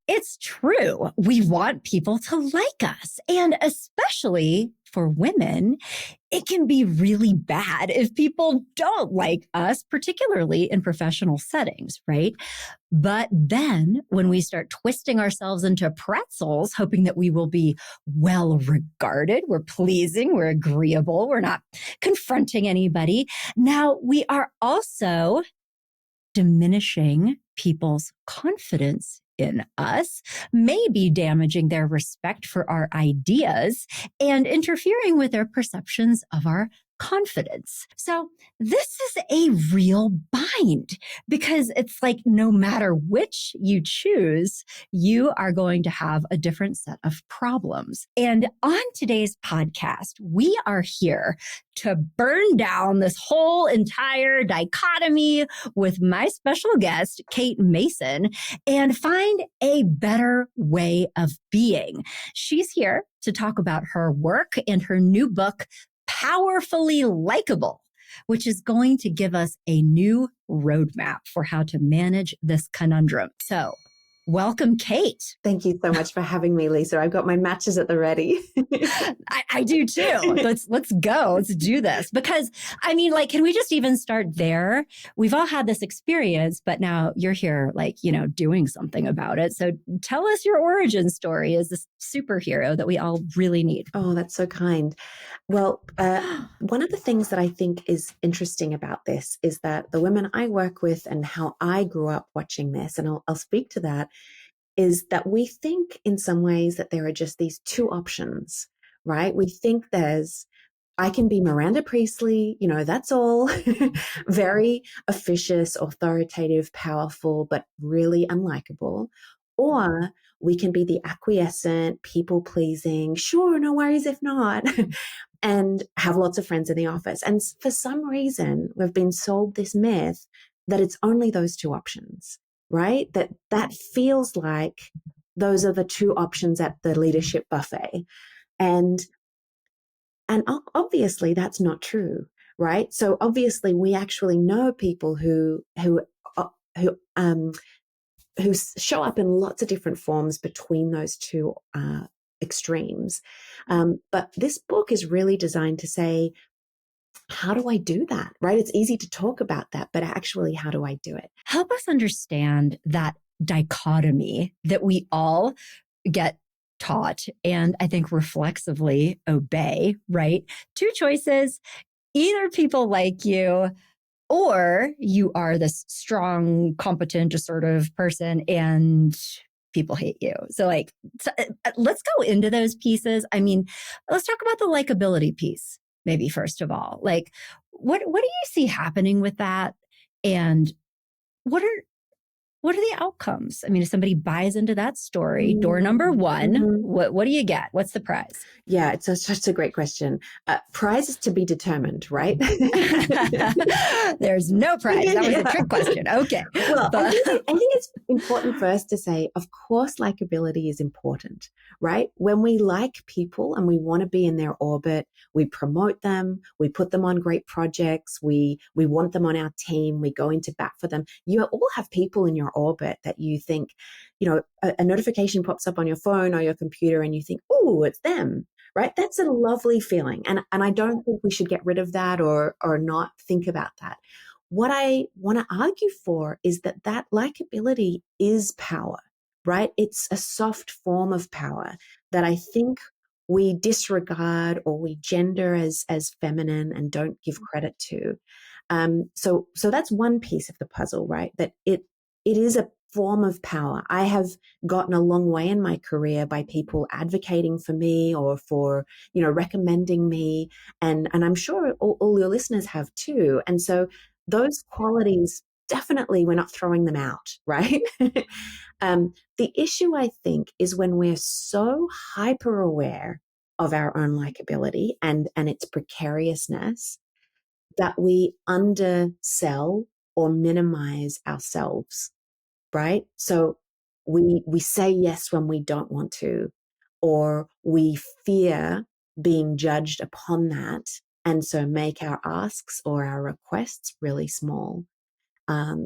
It's true. We want people to like us. And especially for women, it can be really bad if people don't like us, particularly in professional settings, right? But then when we start twisting ourselves into pretzels, hoping that we will be well regarded, we're pleasing, we're agreeable, we're not confronting anybody. Now we are also diminishing people's confidence in us, maybe damaging their respect for our ideas and interfering with their perceptions of our confidence. So this is a real bind because it's like no matter which you choose, you are going to have a different set of problems. And on today's podcast, we are here to burn down this whole entire dichotomy with my special guest, Kate Mason, and find a better way of being. She's here to talk about her work and her new book, Powerfully Likable, which is going to give us a new roadmap for how to manage this conundrum. So, welcome, Kate. Thank you so much for having me, Lisa. I've got my matches at the ready. I do too. Let's go. Let's do this. Because I mean, like, can we just even start there? We've all had this experience, but now you're here, like, doing something about it. So tell us your origin story as this superhero that we all really need. Oh, that's so kind. Well, one of the things that I think is interesting about this is that the women I work with and how I grew up watching this, and I'll speak to that, is that we think in some ways that there are just these two options, right? We think I can be Miranda Priestley, that's all very officious, authoritative, powerful, but really unlikable. Or we can be the acquiescent, people pleasing, sure, no worries if not, and have lots of friends in the office. And for some reason, we've been sold this myth that it's only those two options, right? That feels like those are the two options at the leadership buffet. And obviously that's not true, right? So obviously we actually know people who show up in lots of different forms between those two extremes. But this book is really designed to say, how do I do that, right? It's easy to talk about that, but actually, how do I do it? Help us understand that dichotomy that we all get taught and I think reflexively obey, right? Two choices. Either people like you or you are this strong, competent, assertive person and people hate you. So let's go into those pieces. I mean, let's talk about the likability piece, maybe first of all. Like, what do you see happening with that? And what are the outcomes? I mean, if somebody buys into that story, door number one, what do you get? What's the prize? Yeah, it's such a great question. Prize is to be determined, right? There's no prize. That was a trick question. Okay. Well, I think it's important first to say, of course, likability is important, right? When we like people and we want to be in their orbit, we promote them, we put them on great projects, we want them on our team, we go into bat for them. You all have people in your orbit that you think, a notification pops up on your phone or your computer and you think, oh, it's them, right? That's a lovely feeling. And I don't think we should get rid of that or not think about that. What I want to argue for is that likability is power, right? It's a soft form of power that I think we disregard or we gender as feminine and don't give credit to. So that's one piece of the puzzle, right? That it is a form of power. I have gotten a long way in my career by people advocating for me or for, recommending me. And I'm sure all your listeners have too. And so those qualities, definitely we're not throwing them out, right? The issue, I think, is when we're so hyper aware of our own likability and its precariousness that we undersell or minimize ourselves, right? So we say yes when we don't want to, or we fear being judged upon that, and so make our asks or our requests really small.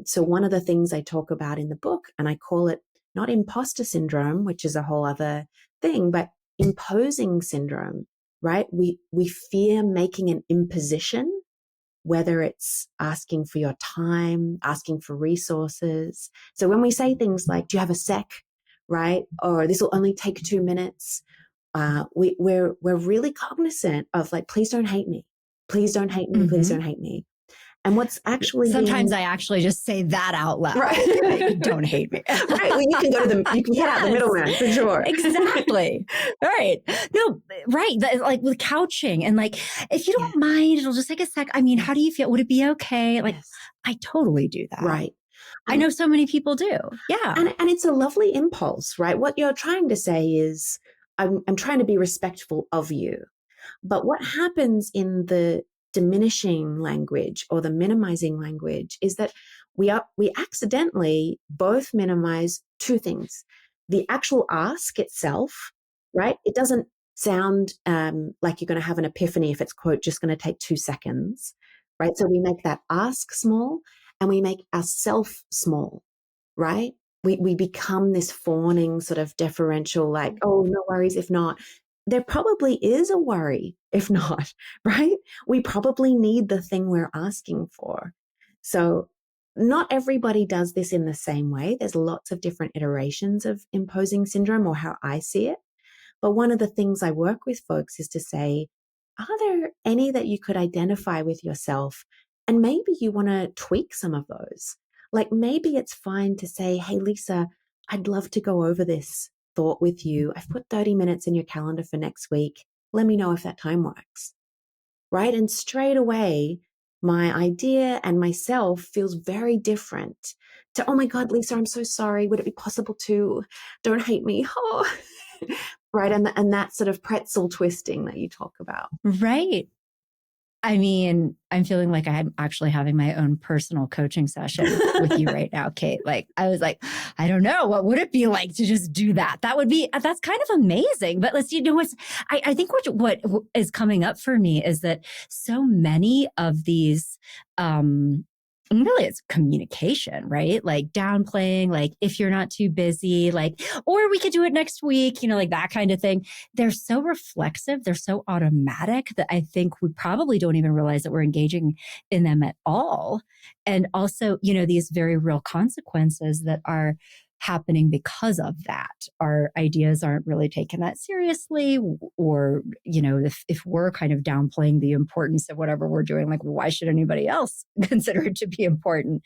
So one of the things I talk about in the book, and I call it not imposter syndrome, which is a whole other thing, but imposing syndrome, right? We fear making an imposition, whether it's asking for your time, asking for resources. So when we say things like, do you have a sec, right? Or this will only take 2 minutes. We're really cognizant of like, please don't hate me. Please don't hate me. Please don't hate me. And what's actually sometimes I actually just say that out loud. Right. Like, don't hate me. Right. Well, you can cut out the middleman for sure. Exactly. Right. No, right. Like with couching and like, if you don't mind, it'll just take a sec. I mean, how do you feel? Would it be okay? Like, Yes. I totally do that. Right. I know so many people do. Yeah. And it's a lovely impulse, right? What you're trying to say is, I'm trying to be respectful of you. But what happens in the diminishing language or the minimizing language is that we accidentally both minimize two things. The actual ask itself, right? It doesn't sound like you're going to have an epiphany if it's, quote, just going to take 2 seconds, right? So we make that ask small and we make ourself small, right? We become this fawning sort of deferential, like, oh, no worries if not. There probably is a worry if not, right? We probably need the thing we're asking for. So not everybody does this in the same way. There's lots of different iterations of imposing syndrome, or how I see it. But one of the things I work with folks is to say, are there any that you could identify with yourself? And maybe you want to tweak some of those. Like maybe it's fine to say, hey, Lisa, I'd love to go over this thought with you. I've put 30 minutes in your calendar for next week. Let me know if that time works. Right? And straight away, my idea and myself feels very different to, oh my God, Lisa, I'm so sorry. Would it be possible to, don't hate me? Oh. Right. And that sort of pretzel twisting that you talk about. Right. I mean, I'm feeling like I'm actually having my own personal coaching session with you right now, Kate. Like, I was like, I don't know, what would it be like to just do that? That's kind of amazing. But let's, I think what is coming up for me is that so many of these, and really it's communication, right? Like downplaying, like if you're not too busy, like, or we could do it next week, like that kind of thing. They're so reflexive. They're so automatic that I think we probably don't even realize that we're engaging in them at all. And also, these very real consequences that are happening because of that. Our ideas aren't really taken that seriously, or, if we're kind of downplaying the importance of whatever we're doing, like, why should anybody else consider it to be important?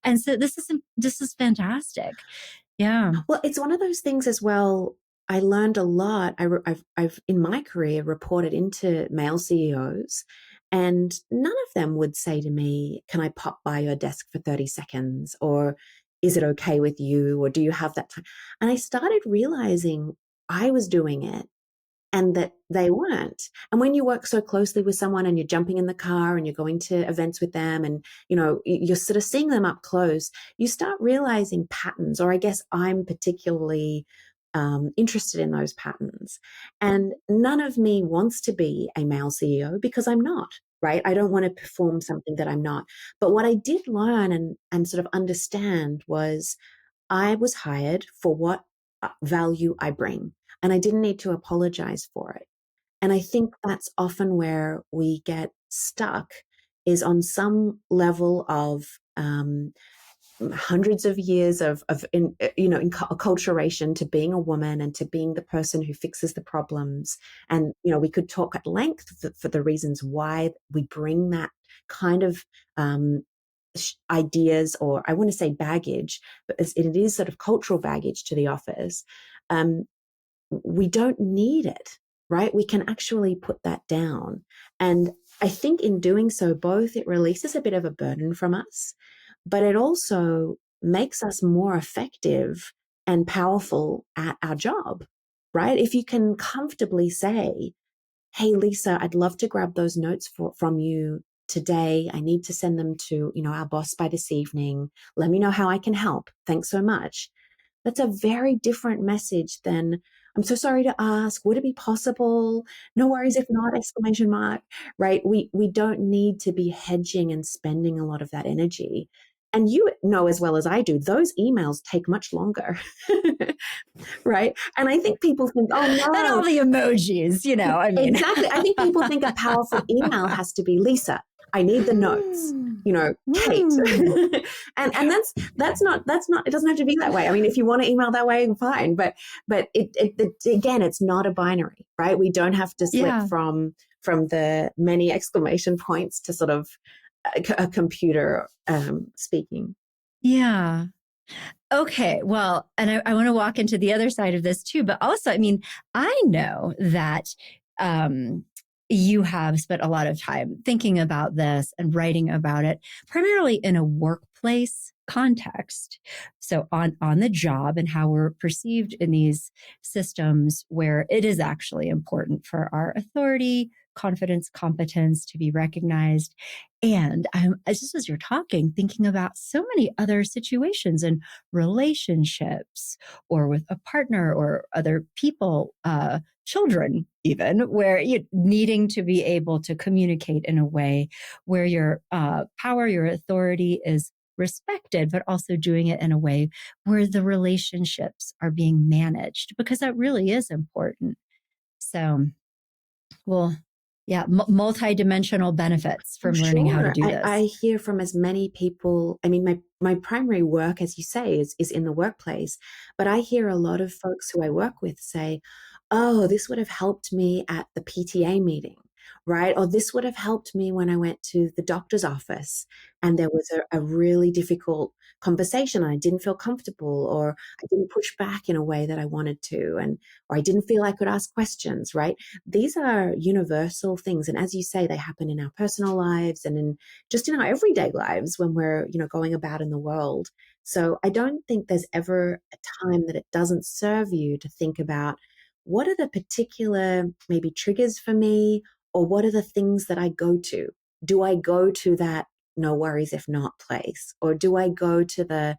And so this is fantastic. Yeah. Well, it's one of those things as well. I learned a lot. I've in my career reported into male CEOs, and none of them would say to me, can I pop by your desk for 30 seconds? Or is it okay with you? Or do you have that time? And I started realizing I was doing it and that they weren't. And when you work so closely with someone and you're jumping in the car and you're going to events with them and, you're sort of seeing them up close, you start realizing patterns, or I guess I'm particularly interested in those patterns. And none of me wants to be a male CEO because I'm not, right? I don't want to perform something that I'm not. But what I did learn and sort of understand was I was hired for what value I bring, and I didn't need to apologize for it. And I think that's often where we get stuck, is on some level of hundreds of years of enculturation to being a woman and to being the person who fixes the problems. And we could talk at length for the reasons why we bring that kind of ideas, or I want to say baggage, but it is sort of cultural baggage to the office. We don't need it, right? We can actually put that down. And I think in doing so, both it releases a bit of a burden from us, but it also makes us more effective and powerful at our job, right? If you can comfortably say, hey, Lisa, I'd love to grab those notes from you today. I need to send them to, our boss by this evening. Let me know how I can help. Thanks so much. That's a very different message than, I'm so sorry to ask, would it be possible? No worries if not, exclamation mark, right? We don't need to be hedging and spending a lot of that energy. And you know as well as I do, those emails take much longer. Right. And I think people think, oh And all no. the emojis, I mean. Exactly. I think people think a powerful email has to be, Lisa, I need the notes, Kate. and that's not, it doesn't have to be that way. I mean, if you want to email that way, fine. But again, it's not a binary, right? We don't have to slip Yeah. from the many exclamation points to sort of a computer speaking. Yeah. Okay. Well, and I want to walk into the other side of this too, but also, I mean, I know that you have spent a lot of time thinking about this and writing about it, primarily in a workplace context. So on the job and how we're perceived in these systems where it is actually important for our authority, confidence, competence to be recognized. And just as you're talking, thinking about so many other situations and relationships or with a partner or other people, children, even where you needing to be able to communicate in a way where your power, your authority is respected, but also doing it in a way where the relationships are being managed, because that really is important. So, well, yeah, multi-dimensional benefits from learning how to Sure. do I this. hear from as many people. I mean, my primary work, as you say, is in the workplace. But I hear a lot of folks who I work with say, oh, this would have helped me at the PTA meeting, right? Or this would have helped me when I went to the doctor's office and there was a really difficult conversation and I didn't feel comfortable, or I didn't push back in a way that I wanted to, or I didn't feel I could ask questions, right? These are universal things. And as you say, they happen in our personal lives and in our everyday lives when we're, going about in the world. So I don't think there's ever a time that it doesn't serve you to think about, what are the particular maybe triggers for me, or what are the things that I go to? Do I go to that no worries if not place? Or do I go to the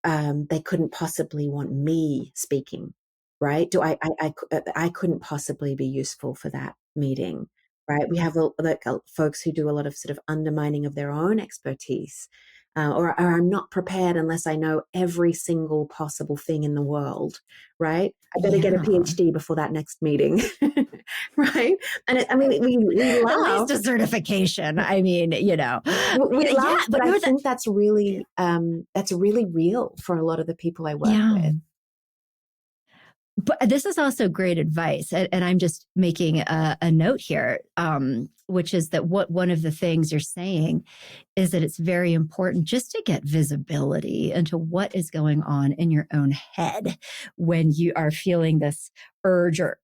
they couldn't possibly want me speaking, right? Do I couldn't possibly be useful for that meeting, right? We have folks who do a lot of sort of undermining of their own expertise, or I'm not prepared unless I know every single possible thing in the world, right? I better get a Yeah. PhD before that next meeting, right? And I mean, we At least laugh. a certification. I mean, We laugh, but but I think that's really real for a lot of the people I work yeah. with. But this is also great advice. And I'm just making a note here, which is that one of the things you're saying is that it's very important just to get visibility into what is going on in your own head when you are feeling this urge or,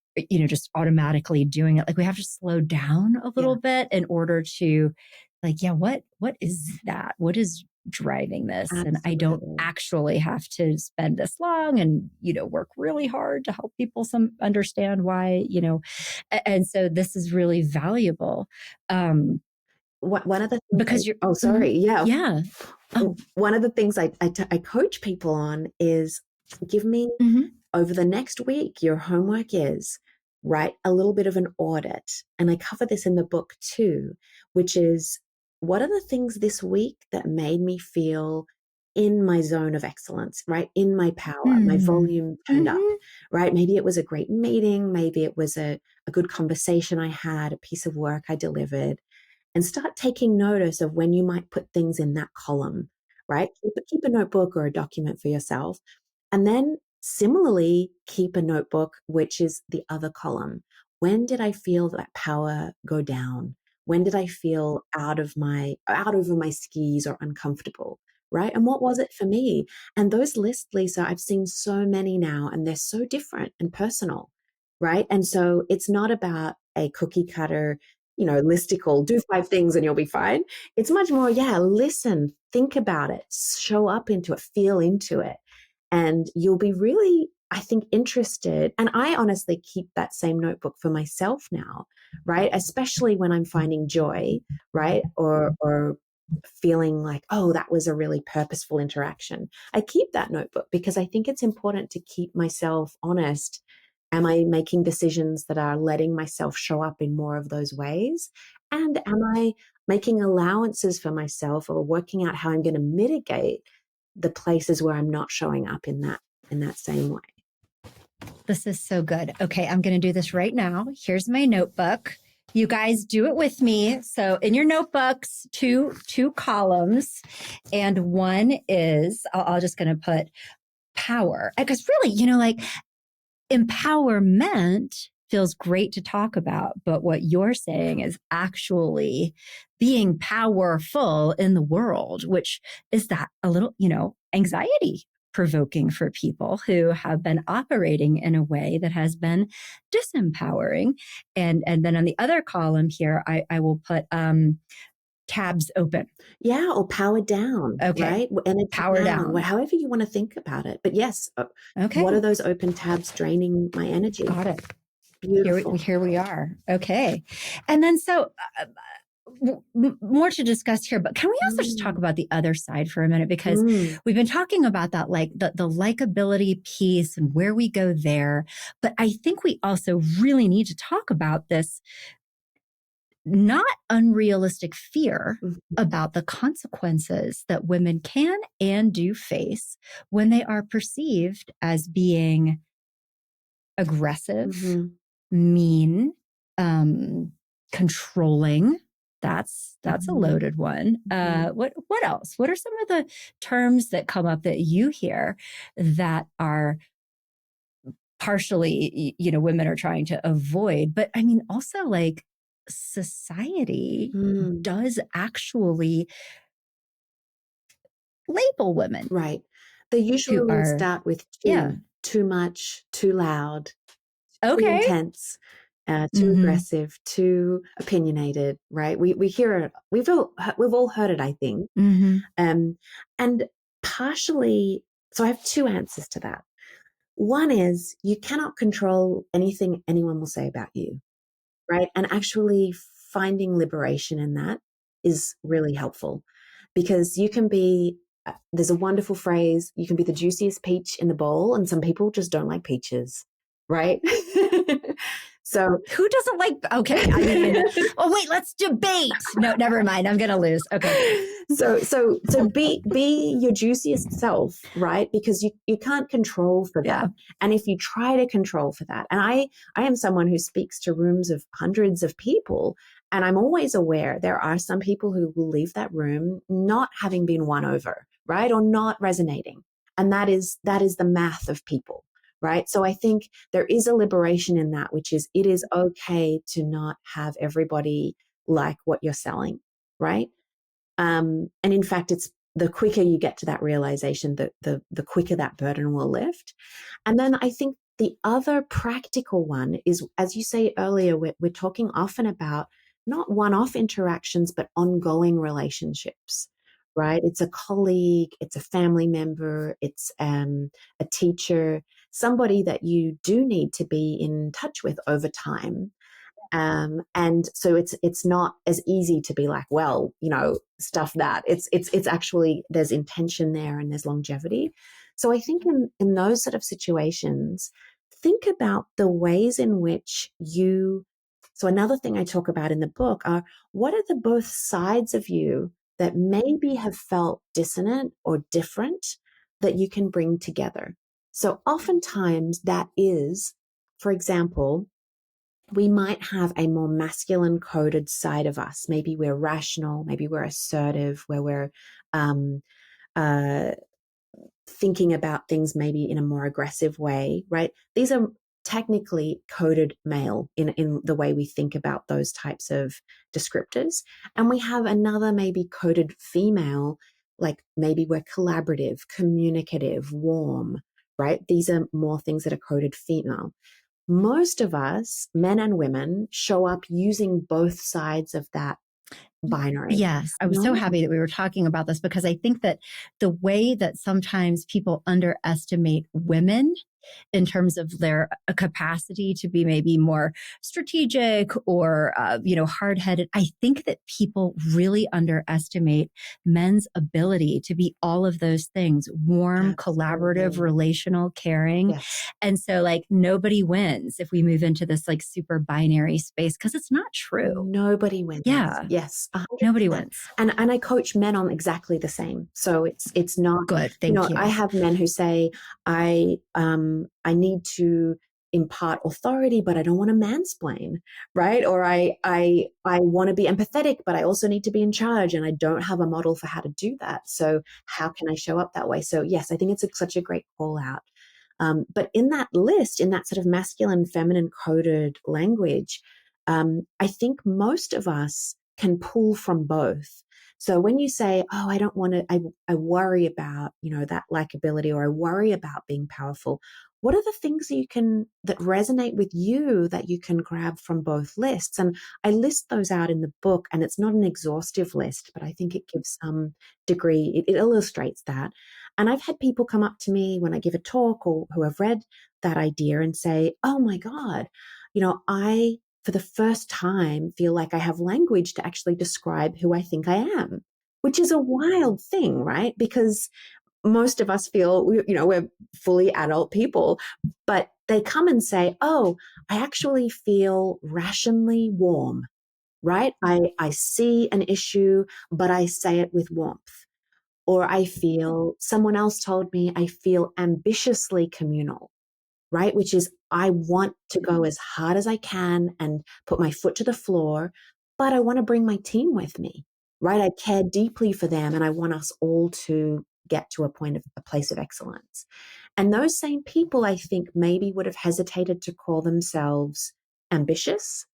just automatically doing it. Like we have to slow down a little bit in order to what is that? What is driving this? And I don't Absolutely. actually have to spend this long and, work really hard to help people understand why, and so this is really valuable. One of the things Because you're, oh, mhm, sorry. Yeah. yeah. Oh, One of the things I coach people on is, give me, mhm, over the next week, your homework is write a little bit of an audit. And I cover this in the book too, which is, what are the things this week that made me feel in my zone of excellence, right? In my power, my mm, volume turned up, mhm, right? Maybe it was a great meeting. Maybe it was a good conversation I had, a piece of work I delivered, and start taking notice of when you might put things in that column, right? Keep a notebook or a document for yourself. And then similarly, keep a notebook, which is the other column. When did I feel that power go down? When did I feel out over my skis or uncomfortable? Right. And what was it for me? And those lists, Lisa, I've seen so many now, and they're so different and personal. Right. And so it's not about a cookie cutter, listicle, do 5 things and you'll be fine. It's much more, listen, think about it, show up into it, feel into it. And you'll be really, I think, interested. And I honestly keep that same notebook for myself now, right? Especially when I'm finding joy, right? Or feeling like, oh, that was a really purposeful interaction. I keep that notebook because I think it's important to keep myself honest Am I making decisions that are letting myself show up in more of those ways? And am I making allowances for myself or working out how I'm going to mitigate the places where I'm not showing up in that same way? This is so good. Okay, I'm going to do this right now. Here's my notebook. You guys do it with me. So in your notebooks, two columns, and one is I'll just going to put power, because really, like empowerment feels great to talk about, but what you're saying is actually being powerful in the world, which is that a little, anxiety provoking for people who have been operating in a way that has been disempowering. And then on the other column here, I will put tabs open. Yeah, or power down, Okay. right? Energy Power down. however you want to think about it. But yes, Okay. what are those open tabs draining my energy? Got it. Beautiful. Here we are. Okay. And then more to discuss here, but can we also just talk about the other side for a minute? Because we've been talking about that, like the likability piece and where we go there. But I think we also really need to talk about this not unrealistic fear about the consequences that women can and do face when they are perceived as being aggressive, mean, controlling. That's a loaded one. What else? What are some of the terms that come up that you hear that are partially, women are trying to avoid? But I mean, also like society does actually label women. Right. They usually start with too much, too loud, too intense, too aggressive, too opinionated, right? We hear it. We've all heard it, I think. And partially, so I have two answers to that. One is you cannot control anything anyone will say about you, right? And actually finding liberation in that is really helpful, because you can be, there's a wonderful phrase, you can be the juiciest peach in the bowl, and some people just don't like peaches, right? So who doesn't like, okay, I mean, oh wait, let's debate. No, never mind. I'm going to lose. Okay. So be your juiciest self, right? Because you can't control for that. Yeah. And if you try to control for that, and I am someone who speaks to rooms of hundreds of people, and I'm always aware there are some people who will leave that room not having been won over, right? Or not resonating. And that is the math of people. Right. So I think there is a liberation in that, which is it is okay to not have everybody like what you're selling. Right. And in fact, it's the quicker you get to that realization, the quicker that burden will lift. And then I think the other practical one is, as you say earlier, we're talking often about not one-off interactions, but ongoing relationships. Right. It's a colleague, it's a family member, it's a teacher, somebody that you do need to be in touch with over time. And so it's not as easy to be like, well, stuff that. It's actually, there's intention there and there's longevity. So I think in those sort of situations, think about the ways in which so another thing I talk about in the book are, what are the both sides of you that maybe have felt dissonant or different that you can bring together? So oftentimes that is, for example, we might have a more masculine coded side of us. Maybe we're rational, maybe we're assertive, where we're thinking about things maybe in a more aggressive way, right? These are technically coded male in the way we think about those types of descriptors. And we have another maybe coded female, like maybe we're collaborative, communicative, warm, right? These are more things that are coded female. Most of us, men and women, show up using both sides of that binary. Yes. I was so happy that we were talking about this, because I think that the way that sometimes people underestimate women in terms of their capacity to be maybe more strategic or, hard headed. I think that people really underestimate men's ability to be all of those things: warm, collaborative, Absolutely. relational, caring. Yes. And so, like, nobody wins if we move into this like super binary space, because it's not true. Nobody wins. Yeah, Yes, nobody 100%. wins. And I coach men on exactly the same. So it's not, Good. Thank you. I have men who say, I need to impart authority, but I don't want to mansplain, right? Or I want to be empathetic, but I also need to be in charge, and I don't have a model for how to do that. So how can I show up that way? So yes, I think it's such a great call out. But in that list, in that sort of masculine, feminine coded language, I think most of us can pull from both. So when you say, oh, I don't want to, I worry about, that likability, or I worry about being powerful, what are the things that resonate with you that you can grab from both lists? And I list those out in the book, and it's not an exhaustive list, but I think it gives some degree, it illustrates that. And I've had people come up to me when I give a talk, or who have read that idea, and say, oh my God, I, for the first time, feel like I have language to actually describe who I think I am, which is a wild thing, right? Because most of us feel, we're fully adult people, but they come and say, oh, I actually feel rationally warm, right? I see an issue, but I say it with warmth. Or someone else told me, I feel ambitiously communal, right? Which is, I want to go as hard as I can and put my foot to the floor, but I want to bring my team with me, right? I care deeply for them, and I want us all to get to a place of excellence. And those same people, I think, maybe would have hesitated to call themselves ambitious,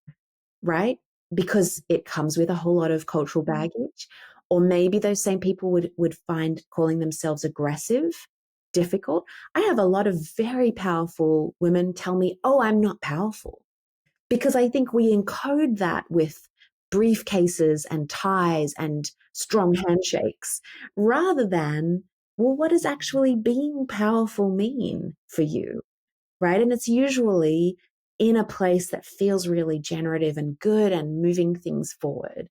right? Because it comes with a whole lot of cultural baggage. Or maybe those same people would find calling themselves aggressive difficult. I have a lot of very powerful women tell me, oh, I'm not powerful. Because I think we encode that with briefcases and ties and strong handshakes, rather than, well, what does actually being powerful mean for you? Right. And it's usually in a place that feels really generative and good and moving things forward.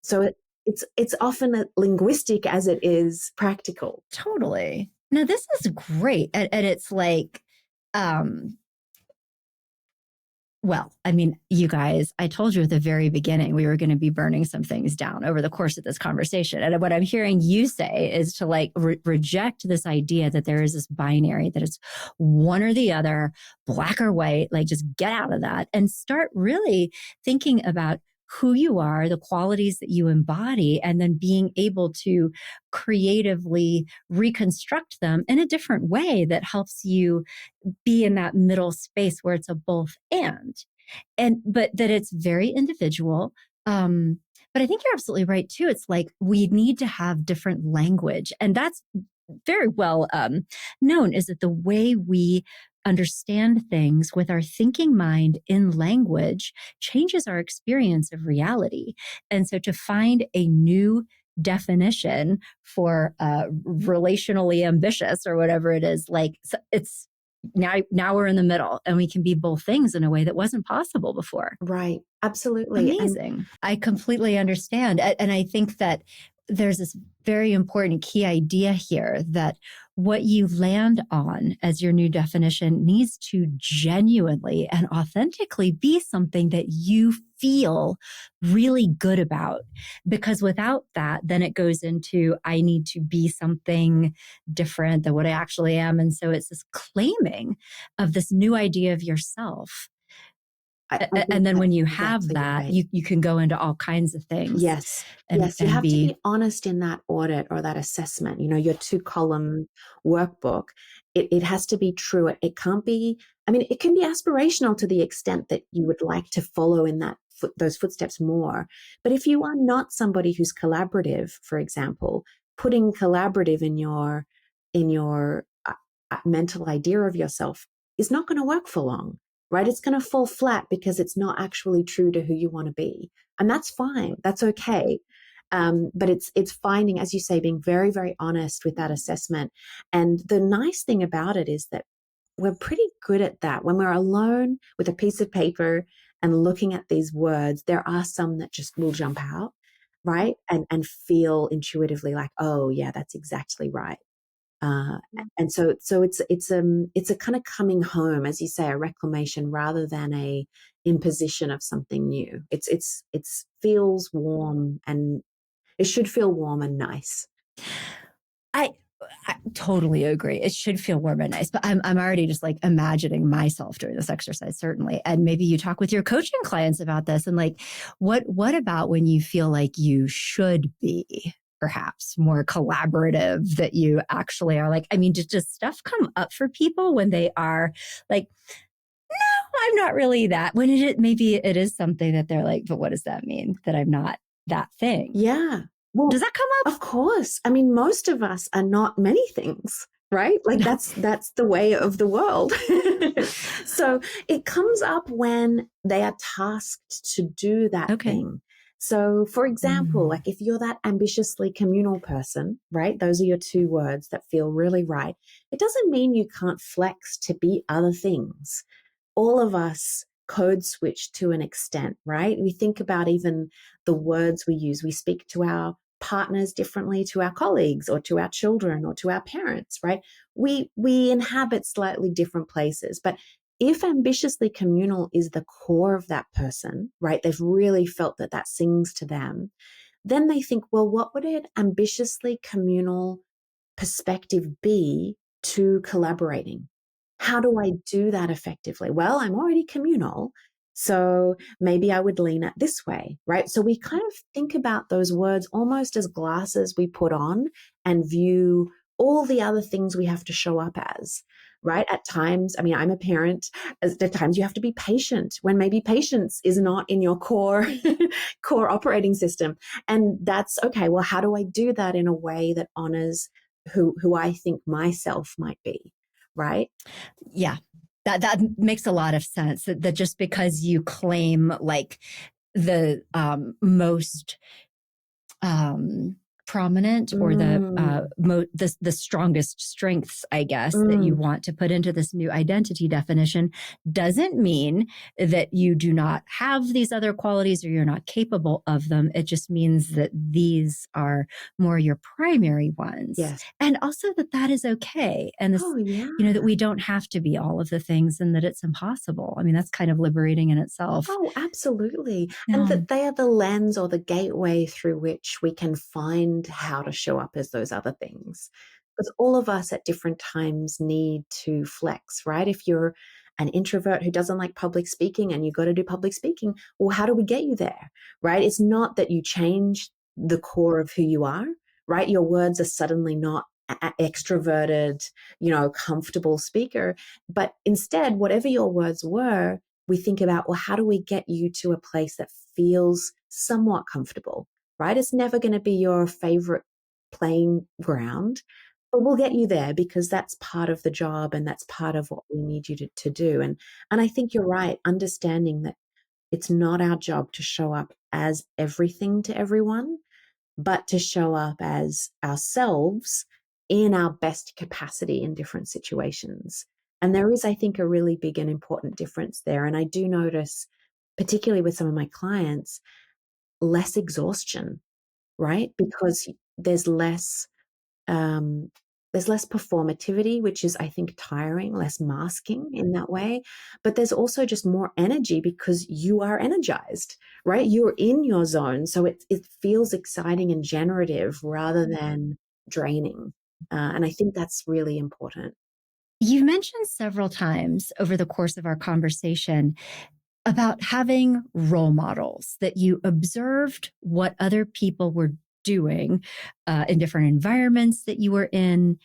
So it's often linguistic as it is practical. Totally. Now, this is great. And it's like, well, I mean, you guys, I told you at the very beginning, we were going to be burning some things down over the course of this conversation. And what I'm hearing you say is to like reject this idea that there is this binary, that it's one or the other, black or white, like just get out of that and start really thinking about who you are, the qualities that you embody, and then being able to creatively reconstruct them in a different way that helps you be in that middle space where it's a both but that it's very individual. But I think you're absolutely right too. It's like we need to have different language, and that's very well known, is that the way we understand things with our thinking mind in language changes our experience of reality. And so to find a new definition for relationally ambitious or whatever it is, like it's now we're in the middle and we can be both things in a way that wasn't possible before. Right. Absolutely. Amazing. I completely understand. And I think that there's this very important key idea here that what you land on as your new definition needs to genuinely and authentically be something that you feel really good about. Because without that, then it goes into, I need to be something different than what I actually am. And so it's this claiming of this new idea of yourself. And then when you have exactly that, right. you can go into all kinds of things. Yes. And, Yes. You and have to be honest in that audit or that assessment, your 2-column workbook. It has to be true. It can't be, it can be aspirational to the extent that you would like to follow in those footsteps more. But if you are not somebody who's collaborative, for example, putting collaborative in your mental idea of yourself is not going to work for long. Right? It's going to fall flat because it's not actually true to who you want to be. And that's fine. That's okay. But it's finding, as you say, being very, very honest with that assessment. And the nice thing about it is that we're pretty good at that. When we're alone with a piece of paper and looking at these words, there are some that just will jump out, right? And feel intuitively like, oh yeah, that's exactly right. Uh, and so it's a kind of coming home, as you say, a reclamation rather than a imposition of something new. It's feels warm, and it should feel warm and nice. I I totally agree. It should feel warm and nice, but I'm already just like imagining myself doing this exercise, certainly. And maybe you talk with your coaching clients about this, and like, what about when you feel like you should be perhaps more collaborative, that you actually are like, I mean, does stuff come up for people when they are like, no, I'm not really that, when maybe it is something that they're like, but what does that mean that I'm not that thing? Yeah. Well, Does that come up? of course. I mean, most of us are not many things, right? Like that's the way of the world. So it comes up when they are tasked to do that Okay. thing. So for example, like if you're that ambitiously communal person, right? Those are your two words that feel really right. It doesn't mean you can't flex to be other things. All of us code switch to an extent, right? We think about even the words we use. We speak to our partners differently to our colleagues or to our children or to our parents, right? We inhabit slightly different places. But if ambitiously communal is the core of that person, right? They've really felt that that sings to them. Then they think, well, what would an ambitiously communal perspective be to collaborating? How do I do that effectively? Well, I'm already communal, so maybe I would lean it this way, right? So we kind of think about those words almost as glasses we put on and view all the other things we have to show up as, right? At times, I mean, I'm a parent. At times you have to be patient when maybe patience is not in your core core operating system. And that's okay. Well, how do I do that in a way that honors who I think myself might be, right? Yeah. That makes a lot of sense. That just because you claim like the most um, prominent, or Mm, the strongest strengths, I guess, that you mm, want to put into this new identity definition, doesn't mean that you do not have these other qualities or you're not capable of them. It just means that these are more your primary ones, yes. and also that that is okay. And this, Oh, yeah. that we don't have to be all of the things, and that it's impossible. I mean, that's kind of liberating in itself. Oh, absolutely. And Yeah. that they are the lens or the gateway through which we can find how to show up as those other things. Because all of us at different times need to flex, right? If you're an introvert who doesn't like public speaking and you got to do public speaking, well, how do we get you there, right? It's not that you change the core of who you are, right? Your words are suddenly not extroverted, comfortable speaker, but instead, whatever your words were, we think about, well, how do we get you to a place that feels somewhat comfortable, right? It's never going to be your favorite playing ground, but we'll get you there because that's part of the job and that's part of what we need you to do. And I think you're right, understanding that it's not our job to show up as everything to everyone, but to show up as ourselves in our best capacity in different situations. And there is, I think, a really big and important difference there. And I do notice, particularly with some of my clients, less exhaustion, right? Because um, there's less performativity, which is, I think, tiring, less masking in that way. But there's also just more energy because you are energized, right? You're in your zone. So it feels exciting and generative rather than draining. And I think that's really important. You've mentioned several times over the course of our conversation about having role models, that you observed what other people were doing in different environments that you were in,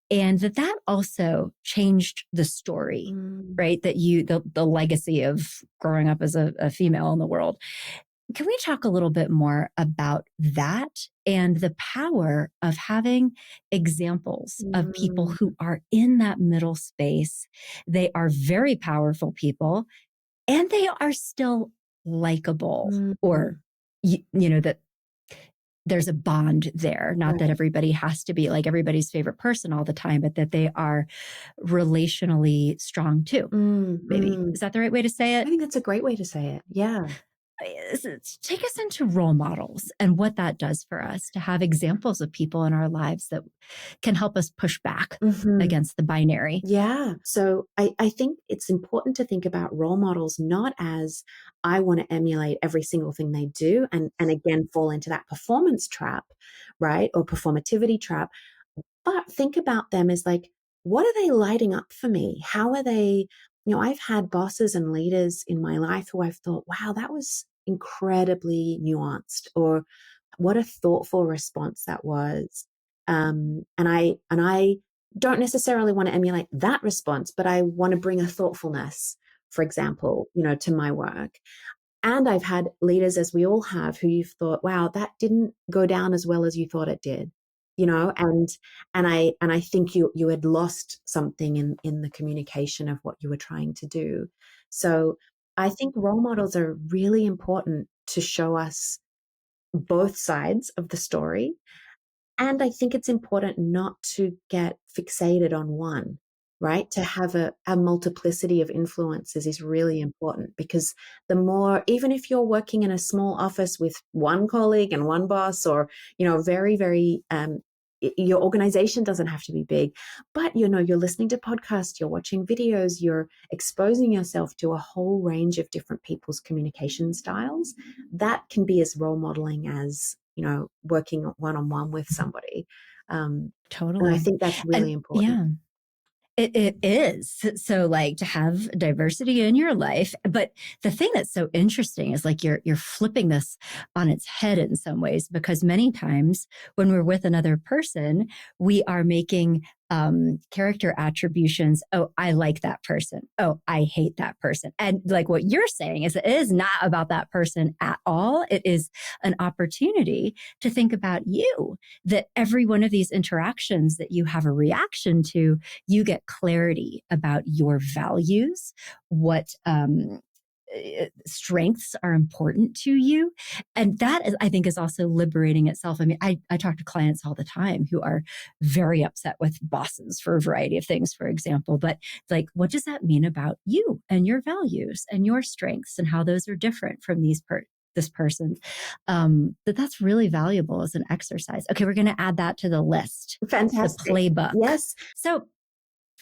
and that also changed the story, Mm, right? That the legacy of growing up as a female in the world. Can we talk a little bit more about that and the power of having examples of people mm, who are in that middle space? They are very powerful people, and they are still likable, mm, or, that there's a bond there. Not that Right. everybody has to be like everybody's favorite person all the time, but that they are relationally strong too. Maybe. Mm. Is that the right way to say I it? think that's a great way to say it. Yeah. Take us into role models and what that does for us to have examples of people in our lives that can help us push back Mhm. against the binary. Yeah. So I think it's important to think about role models not as I want to emulate every single thing they do and again fall into that performance trap, right? Or performativity trap. But think about them as like, what are they lighting up for me? How are they, I've had bosses and leaders in my life who I've thought, wow, that was incredibly nuanced, or what a thoughtful response that was. And I don't necessarily want to emulate that response, but I want to bring a thoughtfulness, for example, to my work. And I've had leaders, as we all have, who you've thought, wow, that didn't go down as well as you thought it did. And I think you had lost something in the communication of what you were trying to do. So I think role models are really important to show us both sides of the story. And I think it's important not to get fixated on one, right? To have a multiplicity of influences is really important, because the more, even if you're working in a small office with one colleague and one boss, or, very, very, your organization doesn't have to be big, but, you're listening to podcasts, you're watching videos, you're exposing yourself to a whole range of different people's communication styles. That can be as role modeling as, working one on one with somebody. And I Totally. think that's really And important. yeah, it is. So like to have diversity in your life. But the thing that's so interesting is like you're flipping this on its head in some ways, because many times when we're with another person, we are making character attributions. Oh, I like that person. Oh, I hate that person. And like what you're saying is it is not about that person at all. It is an opportunity to think about you, that every one of these interactions that you have a reaction to, you get clarity about your values, what strengths are important to you. And that is, I think, is also liberating itself. I mean, I talk to clients all the time who are very upset with bosses for a variety of things, for example. But like, what does that mean about you and your values and your strengths and how those are different from this person? That's really valuable as an exercise. Okay, we're going to add that to the list, the Fantastic. playbook. Yes. So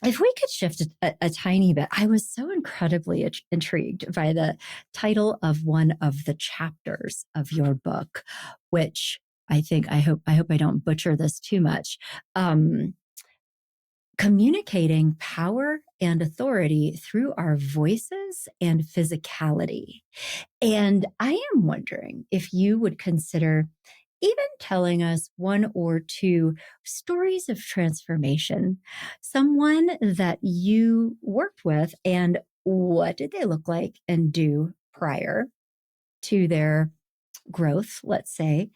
if we could shift a tiny bit, I was so incredibly intrigued by the title of one of the chapters of your book, which I hope I don't butcher this too much. Communicating power and authority through our voices and physicality. And I am wondering if you would consider even telling us one or two stories of transformation, someone that you worked with, and what did they look like and do prior to their growth, let's say,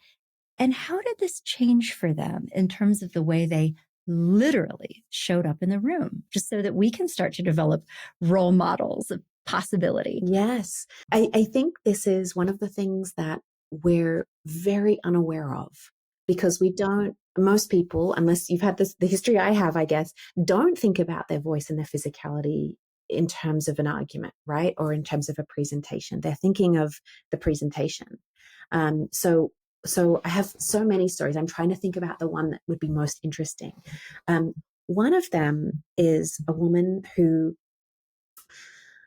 and how did this change for them in terms of the way they literally showed up in the room, just so that we can start to develop role models of possibility? Yes. I think this is one of the things that we're very unaware of, because most people, unless you've had the history I have, I guess, don't think about their voice and their physicality in terms of an argument, right? Or in terms of a presentation. They're thinking of the presentation. So I have so many stories. I'm trying to think about the one that would be most interesting. Um, One of them is a woman who,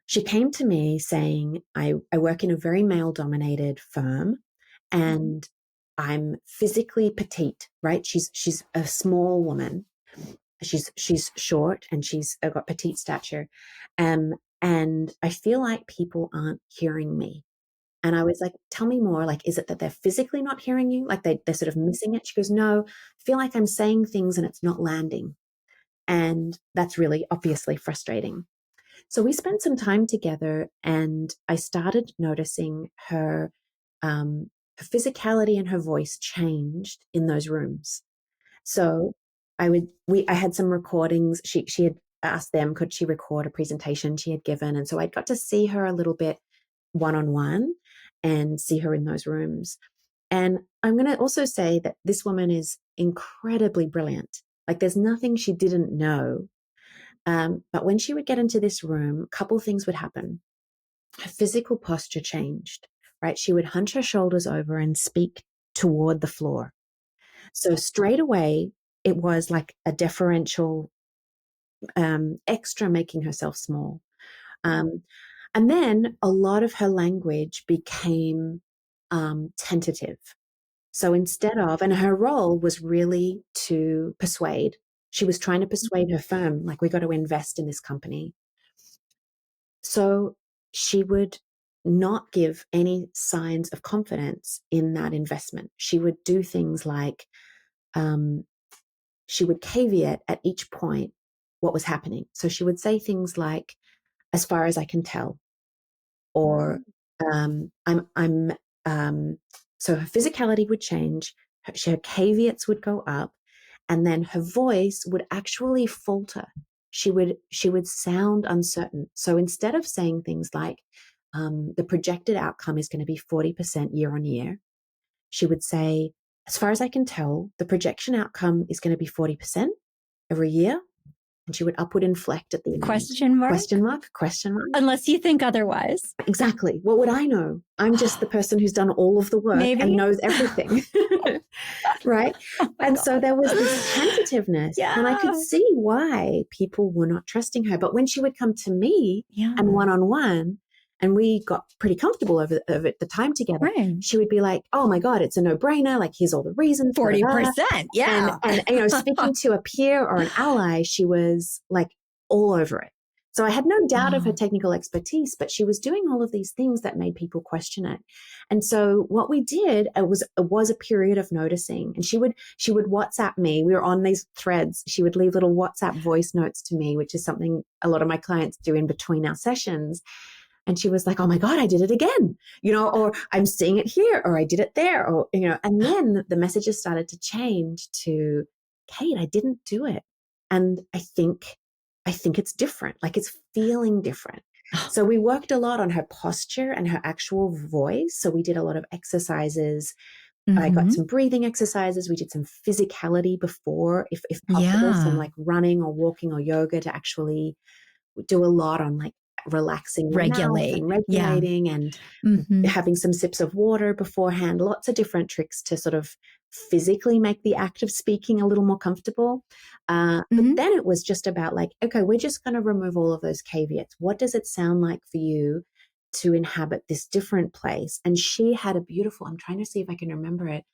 she came to me saying, I work in a very male dominated firm, and I'm physically petite, right? She's a small woman. She's short, and she's got petite stature. And I feel like people aren't hearing me. And I was like, tell me more. Like, is it that they're physically not hearing you? Like they're sort of missing it? She goes, no, I feel like I'm saying things and it's not landing. And that's really obviously frustrating. So we spent some time together, and I started noticing her physicality and her voice changed in those rooms. So I had some recordings. She had asked them, could she record a presentation she had given? And so I got to see her a little bit one on one and see her in those rooms. And I'm going to also say that this woman is incredibly brilliant. Like there's nothing she didn't know. But when she would get into this room, a couple things would happen. Her physical posture changed, right? She would hunch her shoulders over and speak toward the floor. So straight away, it was like a deferential extra making herself small. And then a lot of her language became tentative. So instead of, and her role was really to persuade. She was trying to persuade her firm, like, we got to invest in this company. So she would not give any signs of confidence in that investment. She would do things like she would caveat at each point what was happening. So she would say things like, as far as I can tell, or so her physicality would change, her caveats would go up, and then her voice would actually falter. She would sound uncertain. So instead of saying things like, the projected outcome is going to be 40% year on year, she would say, as far as I can tell, the projection outcome is going to be 40% every year. And she would upward inflect at the end. Question mark? Question mark? Question mark? Unless you think otherwise. Exactly. What would I know? I'm just the person who's done all of the work and knows everything. Right? And God. So there was this tentativeness. Yeah. And I could see why people were not trusting her. But when she would come to me and one-on-one, and we got pretty comfortable over the time together, right, she would be like, oh my God, it's a no-brainer. Like, here's all the reasons. 40%. Yeah. And speaking to a peer or an ally, she was like all over it. So I had no doubt of her technical expertise, but she was doing all of these things that made people question it. And so what we did, it was a period of noticing. And she would WhatsApp me. We were on these threads. She would leave little WhatsApp voice notes to me, which is something a lot of my clients do in between our sessions. And she was like, oh my God, I did it again, or I'm seeing it here, or I did it there, or, and then the messages started to change to, Kate, I didn't do it. And I think it's different. Like, it's feeling different. So we worked a lot on her posture and her actual voice. So we did a lot of exercises. I got some breathing exercises. We did some physicality before, if possible, some like running or walking or yoga to actually do a lot on like relaxing, regulating and having some sips of water beforehand, lots of different tricks to sort of physically make the act of speaking a little more comfortable. But then it was just about like, okay, we're just going to remove all of those caveats. What does it sound like for you to inhabit this different place? And she had a beautiful, I'm trying to see if I can remember it.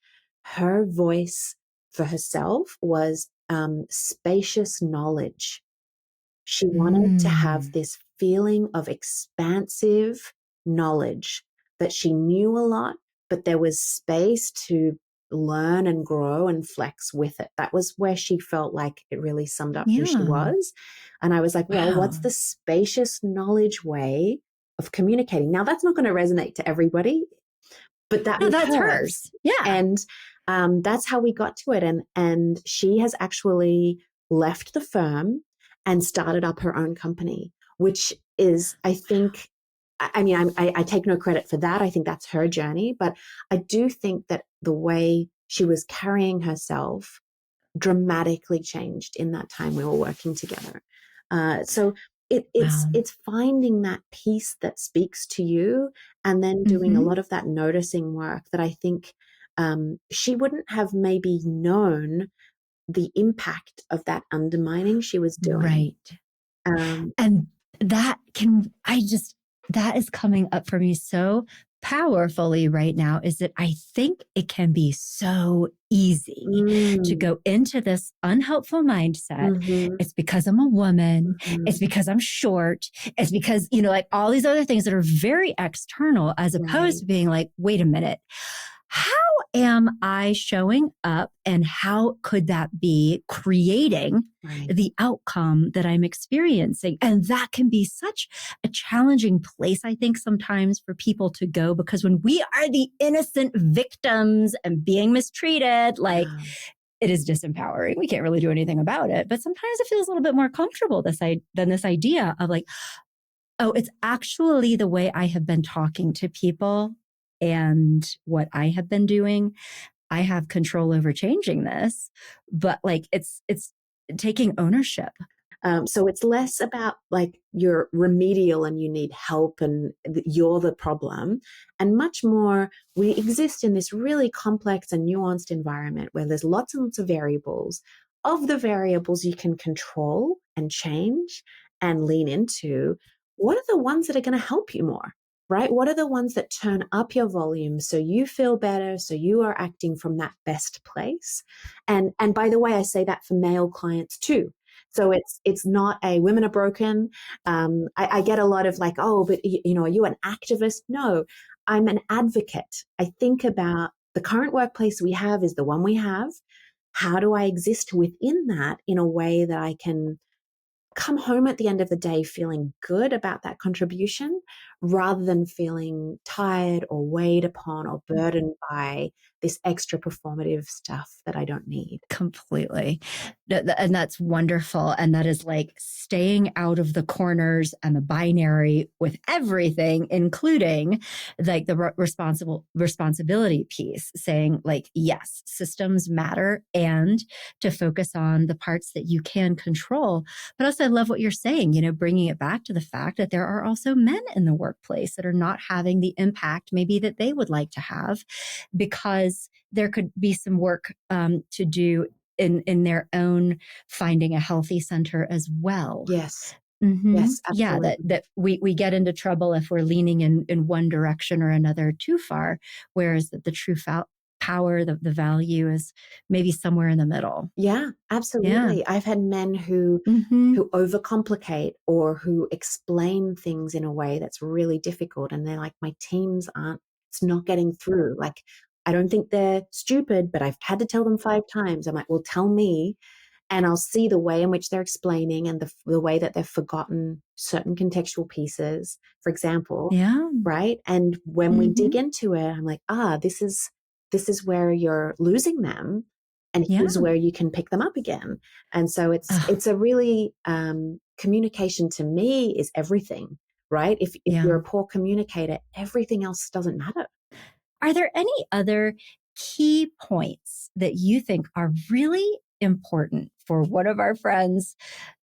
Her voice for herself was spacious knowledge. She wanted to have this feeling of expansive knowledge, that she knew a lot, but there was space to learn and grow and flex with it. That was where she felt like it really summed up who she was. And I was like, well, what's the spacious knowledge way of communicating? Now, that's not going to resonate to everybody, but that's hers. Yeah. And that's how we got to it. And she has actually left the firm and started up her own company, which is, I think, I take no credit for that. I think that's her journey. But I do think that the way she was carrying herself dramatically changed in that time we were working together. So it's finding that piece that speaks to you, and then doing a lot of that noticing work that I think she wouldn't have maybe known the impact of that undermining she was doing. Right. And that is coming up for me so powerfully right now, is that I think it can be so easy to go into this unhelpful mindset. It's because I'm a woman. It's because I'm short. It's because, like all these other things that are very external, as opposed to being like, wait a minute, how am I showing up, and how could that be creating the outcome that I'm experiencing? And that can be such a challenging place, I think, sometimes for people to go, because when we are the innocent victims and being mistreated, like it is disempowering. We can't really do anything about it. But sometimes it feels a little bit more comfortable than this idea of like, oh, it's actually the way I have been talking to people and what I have been doing. I have control over changing this, but like it's taking ownership. So it's less about like you're remedial and you need help and you're the problem, and much more we exist in this really complex and nuanced environment where there's lots and lots of variables. Of the variables you can control and change and lean into, what are the ones that are going to help you more? Right? What are the ones that turn up your volume so you feel better, so you are acting from that best place? And by the way, I say that for male clients too. So it's not a women are broken. I get a lot of like, oh, but are you an activist? No, I'm an advocate. I think about the current workplace we have is the one we have. How do I exist within that in a way that I can come home at the end of the day feeling good about that contribution rather than feeling tired or weighed upon or burdened by this extra performative stuff that I don't need. Completely. And that's wonderful. And that is like staying out of the corners and the binary with everything, including like the responsibility piece, saying like, yes, systems matter, and to focus on the parts that you can control. But also I love what you're saying, bringing it back to the fact that there are also men in the workplace that are not having the impact maybe that they would like to have, because there could be some work to do in their own finding a healthy center as well. Yes. Mm-hmm. Yes, absolutely. Yeah, that we get into trouble if we're leaning in one direction or another too far, whereas the true power, the value is maybe somewhere in the middle. Yeah, absolutely. Yeah. I've had men who overcomplicate or who explain things in a way that's really difficult, and they're like, my teams it's not getting through. Like, I don't think they're stupid, but I've had to tell them 5 times. I'm like, well, tell me, and I'll see the way in which they're explaining and the way that they've forgotten certain contextual pieces, for example. Yeah. Right. And when we dig into it, I'm like, this is where you're losing them. And here's where you can pick them up again. And so it's a really, communication to me is everything, right? If you're a poor communicator, everything else doesn't matter. Are there any other key points that you think are really important for one of our friends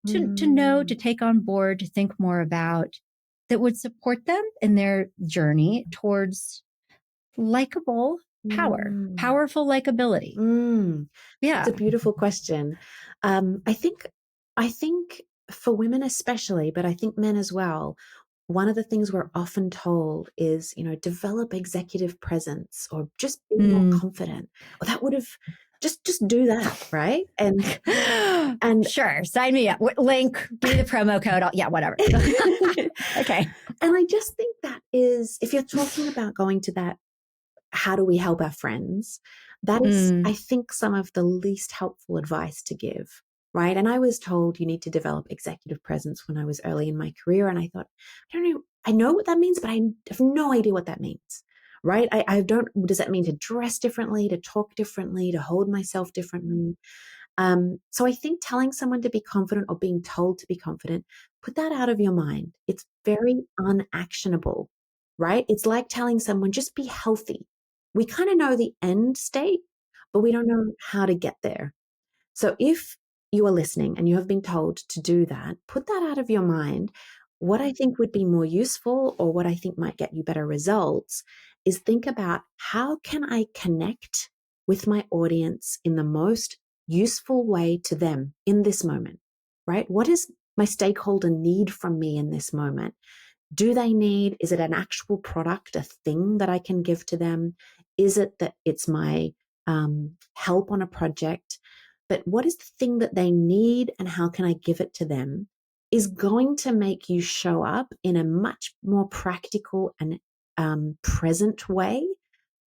to know, to take on board, to think more about, that would support them in their journey towards likable powerful likability? It's a beautiful question. I think for women especially, but I think men as well, one of the things we're often told is, develop executive presence or just be more confident. Or that would have just do that, right? And sure, sign me up. Link, give me the promo code. Yeah, whatever. Okay. And I just think that is, if you're talking about going to that, how do we help our friends? That is, I think, some of the least helpful advice to give, right? And I was told you need to develop executive presence when I was early in my career. And I thought, I don't know, I know what that means, but I have no idea what that means, right? I don't, does that mean to dress differently, to talk differently, to hold myself differently? So I think telling someone to be confident or being told to be confident, put that out of your mind. It's very unactionable, right? It's like telling someone, just be healthy. We kind of know the end state, but we don't know how to get there. So if you are listening and you have been told to do that, put that out of your mind. What I think would be more useful, or what I think might get you better results, is think about, how can I connect with my audience in the most useful way to them in this moment, right? What does my stakeholder need from me in this moment? Do they need, is it an actual product, a thing that I can give to them? Is it that it's my help on a project? But what is the thing that they need, and how can I give it to them, is going to make you show up in a much more practical and present way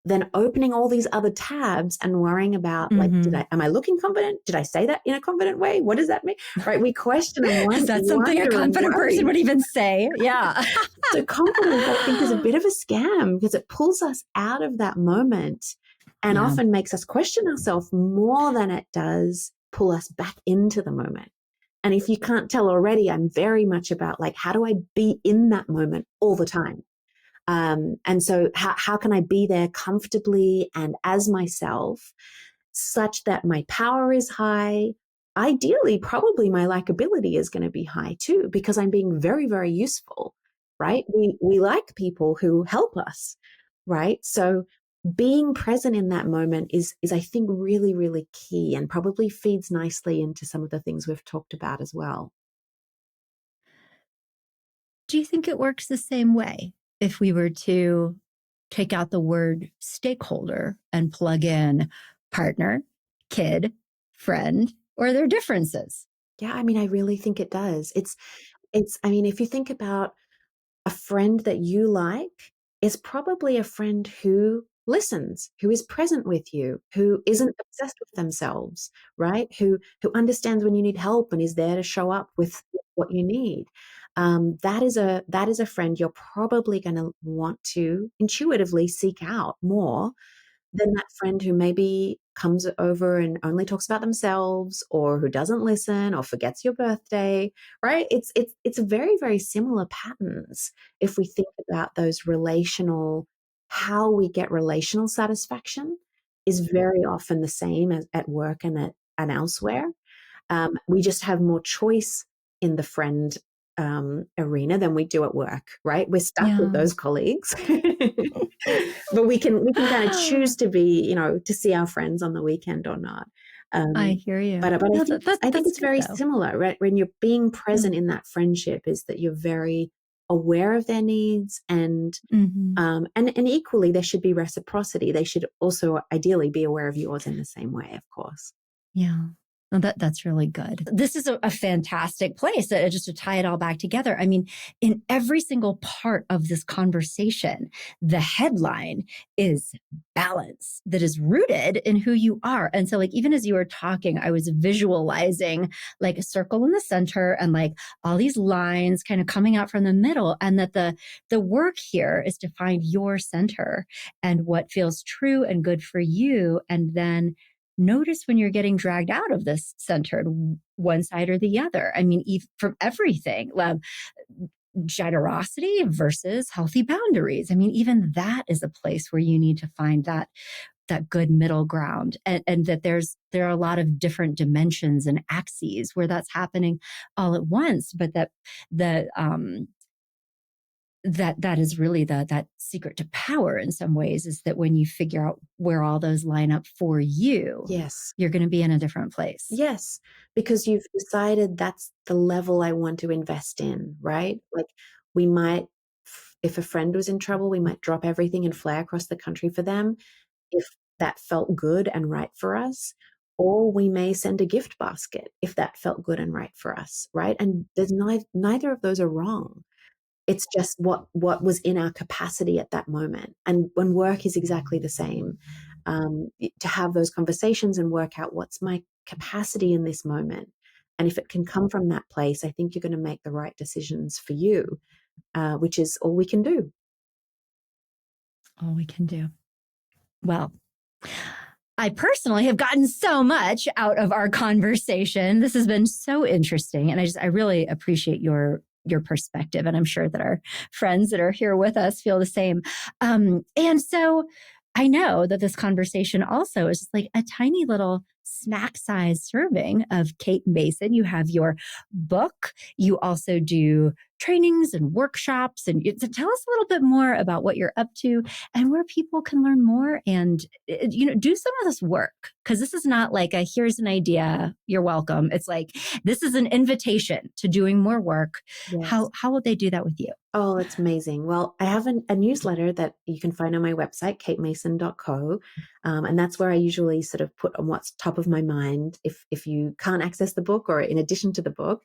than opening all these other tabs and worrying about, like, am I looking confident? Did I say that in a confident way? What does that mean? Right? We question and wonder. Is that something a confident person would even say? Yeah. So confidence, I think, is a bit of a scam, because it pulls us out of that moment and often makes us question ourselves more than it does pull us back into the moment. And if you can't tell already, I'm very much about, like, how do I be in that moment all the time? And so how can I be there comfortably and as myself such that my power is high? Ideally, probably my likability is going to be high too, because I'm being very, very useful, right? We like people who help us, right? So being present in that moment is I think really, really key, and probably feeds nicely into some of the things we've talked about as well. Do you think it works the same way if we were to take out the word stakeholder and plug in partner, kid, friend, or their differences? Yeah, I mean, I really think it does. I mean, if you think about a friend that you like, is probably a friend who listens, who is present with you, who isn't obsessed with themselves, right? Who understands when you need help and is there to show up with what you need. That is a friend you're probably going to want to intuitively seek out more than that friend who maybe comes over and only talks about themselves, or who doesn't listen or forgets your birthday, right? It's very, very similar patterns if we think about those relational, how we get relational satisfaction is very often the same as at work and elsewhere. We just have more choice in the friend arena than we do at work, right? We're stuck with Yeah. those colleagues. But we can kind of choose to be, to see our friends on the weekend or not. I Um, hear you. but I No, think I think that's it's good very though. similar, right? When you're being Yeah. present in that friendship, is that you're very aware of their needs, and Hmm. and equally there should be reciprocity. They should also ideally be aware of yours in the same way, of course. Yeah. Well, that's really good. This is a fantastic place just to tie it all back together. I mean, in every single part of this conversation, the headline is balance that is rooted in who you are. And so, like, even as you were talking, I was visualizing like a circle in the center and like all these lines kind of coming out from the middle. And that the work here is to find your center and what feels true and good for you. And then notice when you're getting dragged out of this centered one side or the other. I mean, from everything, generosity versus healthy boundaries. I mean, even that is a place where you need to find that good middle ground, and that there are a lot of different dimensions and axes where that's happening all at once, but that is really that secret to power in some ways, is that when you figure out where all those line up for you, Yes. you're going to be in a different place. Yes, because you've decided that's the level I want to invest in, right? Like, we might, if a friend was in trouble, we might drop everything and fly across the country for them if that felt good and right for us. Or we may send a gift basket if that felt good and right for us, right? And there's neither of those are wrong. It's just what was in our capacity at that moment. And when work is exactly the same, to have those conversations and work out what's my capacity in this moment. And if it can come from that place, I think you're going to make the right decisions for you, which is all we can do. All we can do. Well, I personally have gotten so much out of our conversation. This has been so interesting, and I really appreciate your perspective, and I'm sure that our friends that are here with us feel the same. And so I know that this conversation also is just like a tiny little snack size serving of Kate Mason. You have your book. You also do trainings and workshops. And so tell us a little bit more about what you're up to and where people can learn more and do some of this work, because this is not like a here's an idea, you're welcome. It's like this is an invitation to doing more work. Yes. How will they do that with you? Oh, it's amazing. Well, I have a newsletter that you can find on my website, katemason.co. And that's where I usually sort of put on what's top of my mind if you can't access the book or in addition to the book.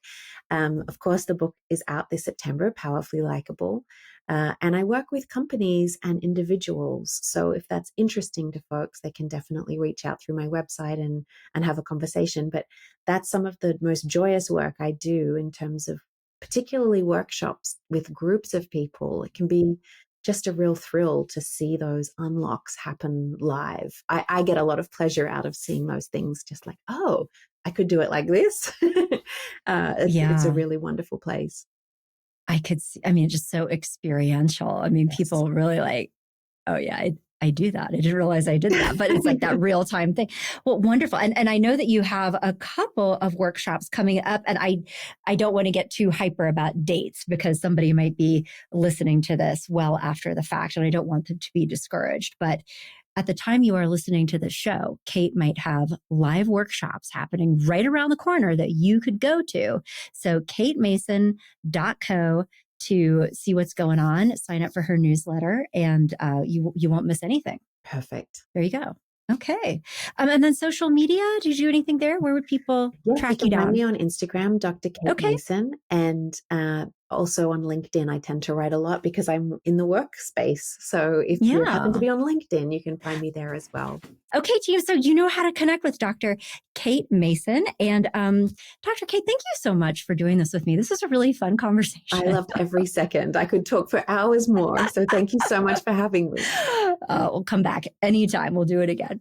Of course, the book is out this September, Powerfully Likable. And I work with companies and individuals. So if that's interesting to folks, they can definitely reach out through my website and have a conversation. But that's some of the most joyous work I do in terms of particularly workshops with groups of people. It can be just a real thrill to see those unlocks happen live. I get a lot of pleasure out of seeing those things, just like, oh, I could do it like this. It's a Yeah. really wonderful place. I could see, I mean, just so experiential. I mean, Yes. people really like, oh yeah, I do that. I didn't realize I did that, but it's like that real time thing. Well, wonderful. And I know that you have a couple of workshops coming up, and I don't want to get too hyper about dates because somebody might be listening to this well after the fact, and I don't want them to be discouraged. But at the time you are listening to the show, Kate might have live workshops happening right around the corner that you could go to. So katemason.co to see what's going on, sign up for her newsletter, and you won't miss anything. Perfect. There you go. Okay. And then social media, did you do anything there? Where would people track you can find down? me on Instagram, Dr. Kate Okay. Mason, and also on LinkedIn. I tend to write a lot because I'm in the workspace. So if you happen to be on LinkedIn, you can find me there as well. Okay, team. So you know how to connect with Dr. Kate Mason. And Dr. Kate, thank you so much for doing this with me. This is a really fun conversation. I loved every second. I could talk for hours more. So thank you so much for having me. We'll come back anytime. We'll do it again.